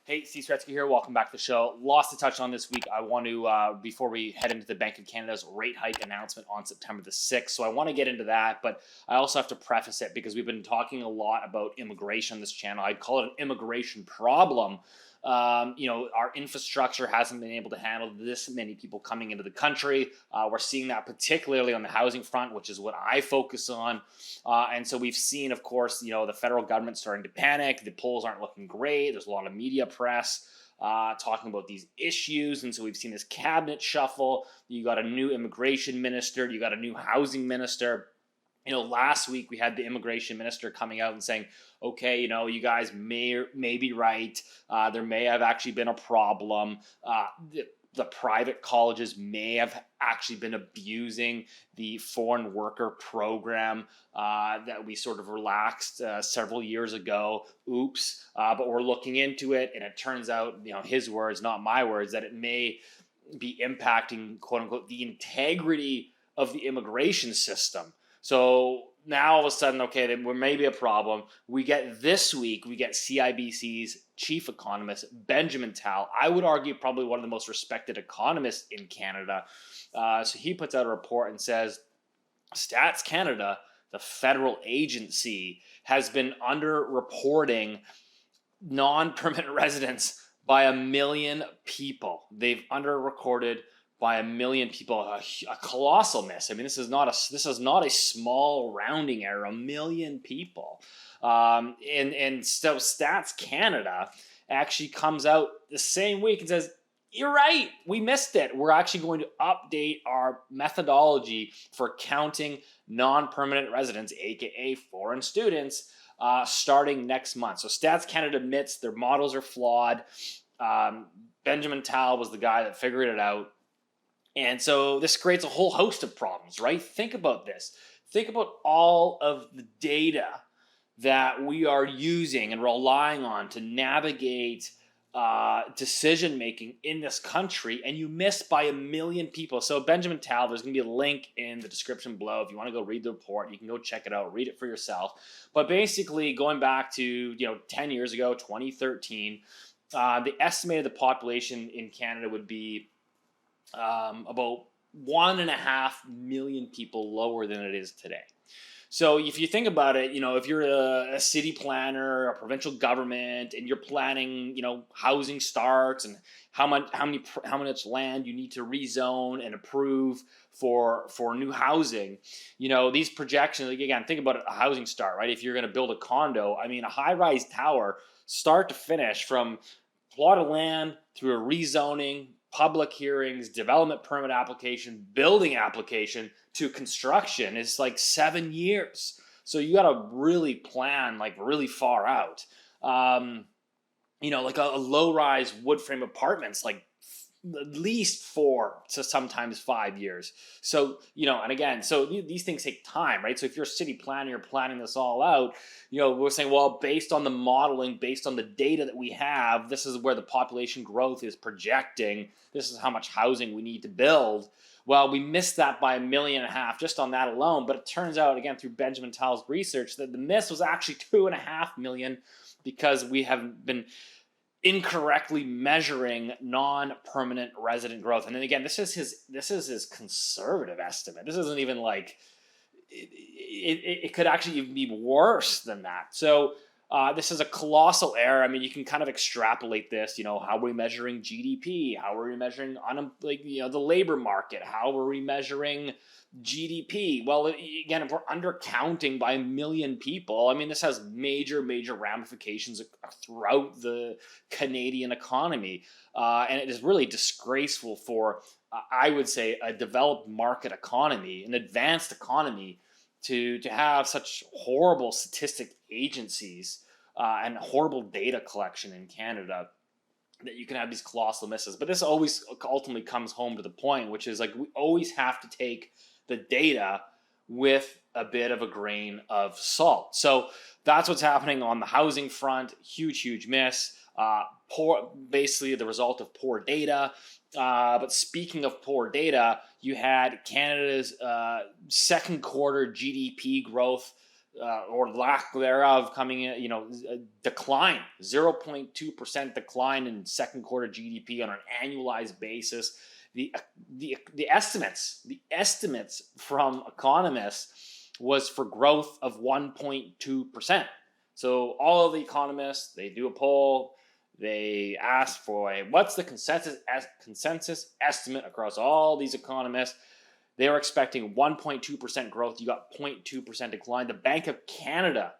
Hey, Saretsky here. Welcome back to the show. Lots to touch on this week. I want to, before we head into the Bank of Canada's rate hike announcement on September the 6th. So I want to get into that, but I also have to preface it because we've been talking a lot about immigration on this channel. I'd call it an immigration problem. Our infrastructure hasn't been able to handle this many people coming into the country. We're seeing that particularly on the housing front, which is what I focus on. And so we've seen, of course, the federal government starting to panic. The polls aren't looking great. There's a lot of media press talking about these issues. And so we've seen this cabinet shuffle. You got a new immigration minister. You got a new housing minister. Last week we had the immigration minister coming out and saying, okay, you guys may be right. There may have actually been a problem. The private colleges may have actually been abusing the foreign worker program that we sort of relaxed several years ago. Oops. But we're looking into it, and it turns out, his words, not my words, that it may be impacting, quote unquote, the integrity of the immigration system. So now all of a sudden, okay, there may be a problem. This week, we get CIBC's chief economist, Benjamin Tal. I would argue probably one of the most respected economists in Canada. So he puts out a report and says, Stats Canada, the federal agency, has been underreporting non-permanent residents by 1 million people. They've underrecorded by 1 million people, a colossal miss. I mean, this is not a small rounding error. 1 million people, and so Stats Canada actually comes out the same week and says, "You're right, we missed it. We're actually going to update our methodology for counting non-permanent residents, aka foreign students, starting next month." So Stats Canada admits their models are flawed. Benjamin Tal was the guy that figured it out. And so this creates a whole host of problems, right? Think about this. Think about all of the data that we are using and relying on to navigate decision-making in this country, and you miss by 1 million people. So Benjamin Tal, there's going to be a link in the description below. If you want to go read the report, you can go check it out, read it for yourself. But basically, going back to 10 years ago, 2013, they estimated the population in Canada would be about 1.5 million people lower than it is today. So if you think about it, if you're a city planner, a provincial government, and you're planning, housing starts and how much land you need to rezone and approve for new housing, these projections, again, think about a housing start, right? If you're going to build a condo, I mean, a high-rise tower, start to finish, from plot of land through a rezoning, public hearings, development permit application, building application to construction is like 7 years. So you got to really plan like really far out. Like a low-rise wood frame apartments, like at least 4 to sometimes 5 years. So, and again, so these things take time, right? So if you're a city planner, you're planning this all out, we're saying, well, based on the modeling, based on the data that we have, this is where the population growth is projecting. This is how much housing we need to build. Well, we missed that by 1.5 million just on that alone. But it turns out, again, through Benjamin Tal's research, that the miss was actually 2.5 million because we have been incorrectly measuring non-permanent resident growth. And then again, this is his conservative estimate. This isn't even like it could actually even be worse than that. So this is a colossal error. I mean, you can kind of extrapolate this. How are we measuring GDP? How are we measuring the labor market? How are we measuring GDP? Well, again, if we're undercounting by 1 million people, I mean, this has major ramifications throughout the Canadian economy. And it is really disgraceful for, I would say, a developed market economy, an advanced economy, to have such horrible statistic agencies and horrible data collection in Canada, that you can have these colossal misses. But this always ultimately comes home to the point, which is like we always have to take the data with a bit of a grain of salt. So that's what's happening on the housing front. Huge miss. Basically the result of poor data. But speaking of poor data, you had Canada's second quarter GDP growth or lack thereof coming in, a decline, 0.2% decline in second quarter GDP on an annualized basis. The estimates from economists was for growth of 1.2%. So all of the economists, they do a poll, they ask for what's the consensus estimate across all these economists. They were expecting 1.2% growth. You got 0.2% decline. The Bank of Canada,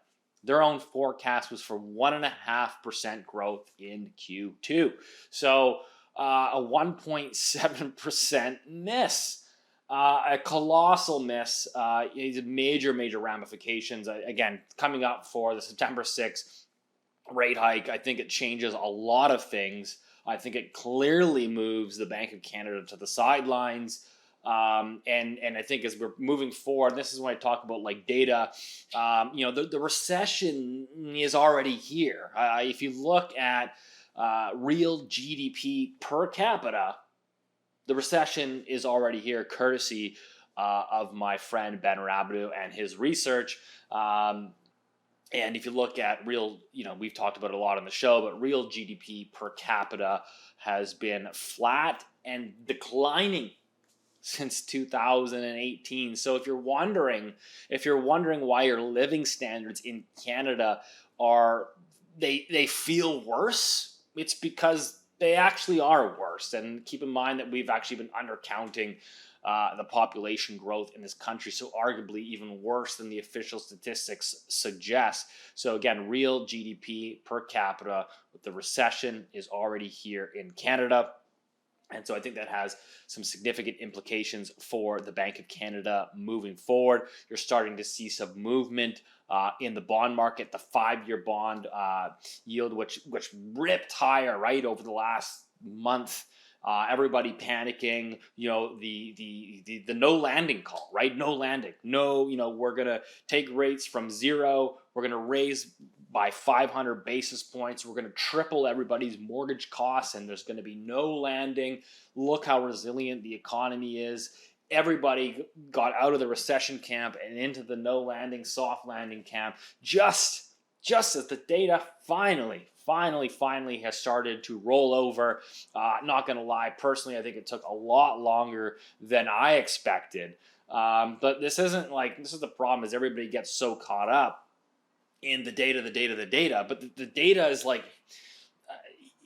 their own forecast was for 1.5% growth in Q2. So a 1.7% miss. A colossal miss. Major ramifications. Again, coming up for the September 6th rate hike, I think it changes a lot of things. I think it clearly moves the Bank of Canada to the sidelines. And I think as we're moving forward, this is when I talk about like data, the recession is already here. If you look at real GDP per capita, the recession is already here, courtesy of my friend Ben Rabideau and his research. And if you look at real, we've talked about it a lot on the show, but real GDP per capita has been flat and declining since 2018. So if you're wondering why your living standards in Canada they feel worse, it's because they actually are worse. And keep in mind that we've actually been undercounting the population growth in this country, so arguably even worse than the official statistics suggest. So again, real GDP per capita with the recession is already here in Canada. And so I think that has some significant implications for the Bank of Canada moving forward. You're starting to see some movement in the bond market. The 5-year bond yield, which ripped higher right over the last month. Everybody panicking, the no landing call, right? No landing. No, we're going to take rates from zero. We're going to raise by 500 basis points. We're going to triple everybody's mortgage costs, and there's going to be no landing. Look how resilient the economy is. Everybody got out of the recession camp and into the no landing, soft landing camp, just as the data finally has started to roll over. Not going to lie, personally, I think it took a lot longer than I expected. But this is the problem, is everybody gets so caught up in the data. But the data is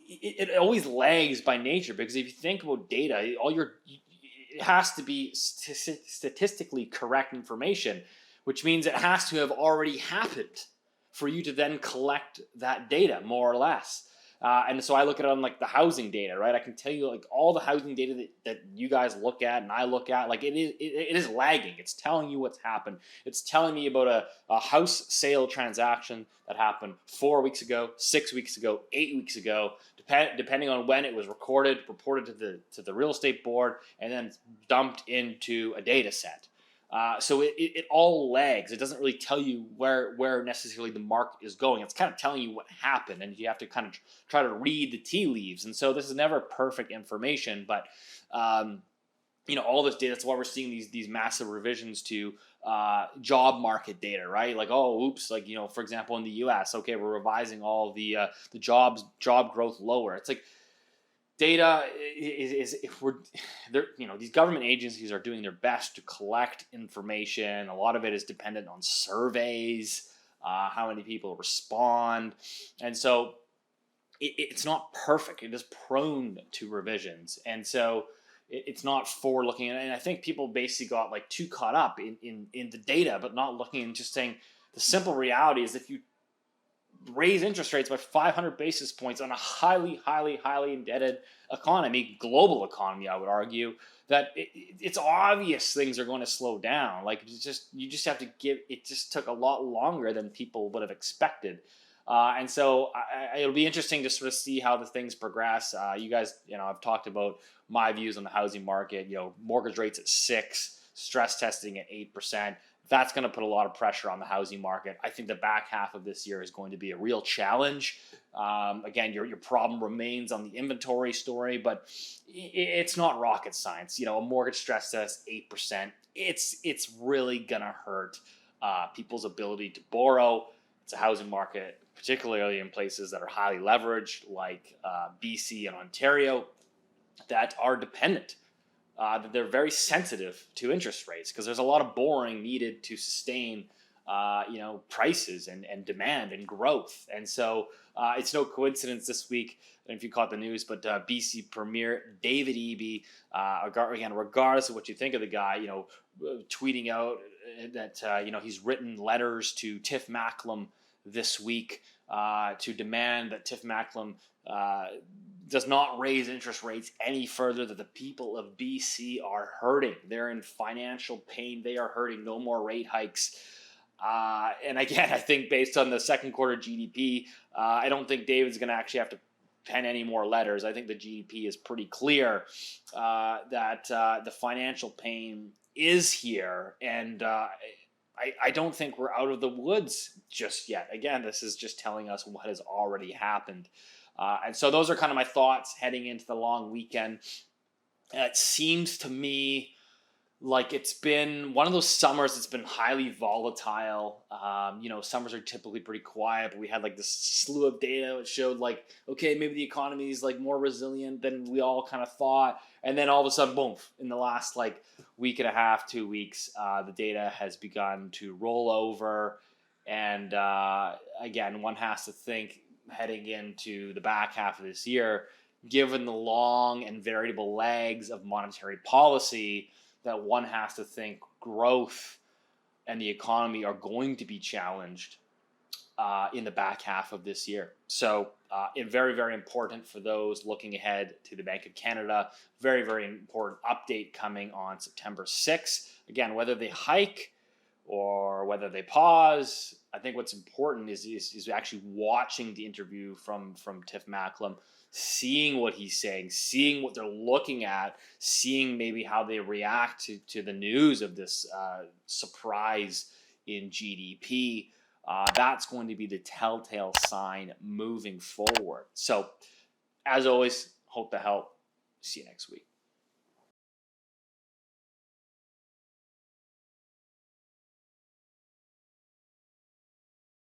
it always lags by nature, because if you think about data, it has to be statistically correct information, which means it has to have already happened for you to then collect that data, more or less. And so I look at it on the housing data, right? I can tell you all the housing data that you guys look at and I look at, it is lagging. It's telling you what's happened. It's telling me about a house sale transaction that happened 4 weeks ago, 6 weeks ago, 8 weeks ago, depending on when it was reported to the real estate board, and then dumped into a data set. So it all lags. It doesn't really tell you where necessarily the market is going. It's kind of telling you what happened, and you have to kind of try to read the tea leaves. And so this is never perfect information, but all this data. That's why we're seeing these massive revisions to job market data, right? For example, in the U.S., okay, we're revising all the job growth lower. It's data is if we're there, these government agencies are doing their best to collect information. A lot of it is dependent on surveys, how many people respond, and so it's not perfect. It is prone to revisions, and so it's not forward looking. And I think people basically got too caught up in the data, but not looking and just saying the simple reality is if you raise interest rates by 500 basis points on a highly indebted economy, global economy, I would argue, that it's obvious things are going to slow down. You just have to it just took a lot longer than people would have expected. And so it'll be interesting to sort of see how the things progress. You guys, I've talked about my views on the housing market, mortgage rates at 6%, stress testing at 8%. That's going to put a lot of pressure on the housing market. I think the back half of this year is going to be a real challenge. Again, your problem remains on the inventory story, but it's not rocket science. A mortgage stress test 8%. It's really going to hurt people's ability to borrow. It's a housing market, particularly in places that are highly leveraged, like BC and Ontario, that are dependent. That they're very sensitive to interest rates because there's a lot of borrowing needed to sustain, prices and demand and growth. And so it's no coincidence this week, and if you caught the news, but BC Premier David Eby, again, regardless of what you think of the guy, tweeting out that he's written letters to Tiff Macklem this week to demand that Tiff Macklem does not raise interest rates any further, that the people of BC are hurting. They're in financial pain. They are hurting. No more rate hikes. And again, I think based on the second quarter GDP, I don't think David's going to actually have to pen any more letters. I think the GDP is pretty clear that the financial pain is here. And I don't think we're out of the woods just yet. Again, this is just telling us what has already happened. And so those are kind of my thoughts heading into the long weekend. It seems to me like it's been one of those summers that's been highly volatile. Summers are typically pretty quiet, but we had like this slew of data that showed like, okay, maybe the economy is like more resilient than we all kind of thought. And then all of a sudden, boom, in the last like week and a half, 2 weeks, the data has begun to roll over. And again, one has to think heading into the back half of this year, given the long and variable legs of monetary policy, that one has to think growth and the economy are going to be challenged in the back half of this year. So very, very important for those looking ahead to the Bank of Canada. Very, very important update coming on September 6th. Again, whether they hike or whether they pause, I think what's important is actually watching the interview from Tiff Macklem, seeing what he's saying, seeing what they're looking at, seeing maybe how they react to the news of this surprise in GDP. That's going to be the telltale sign moving forward. So, as always, hope to help. See you next week.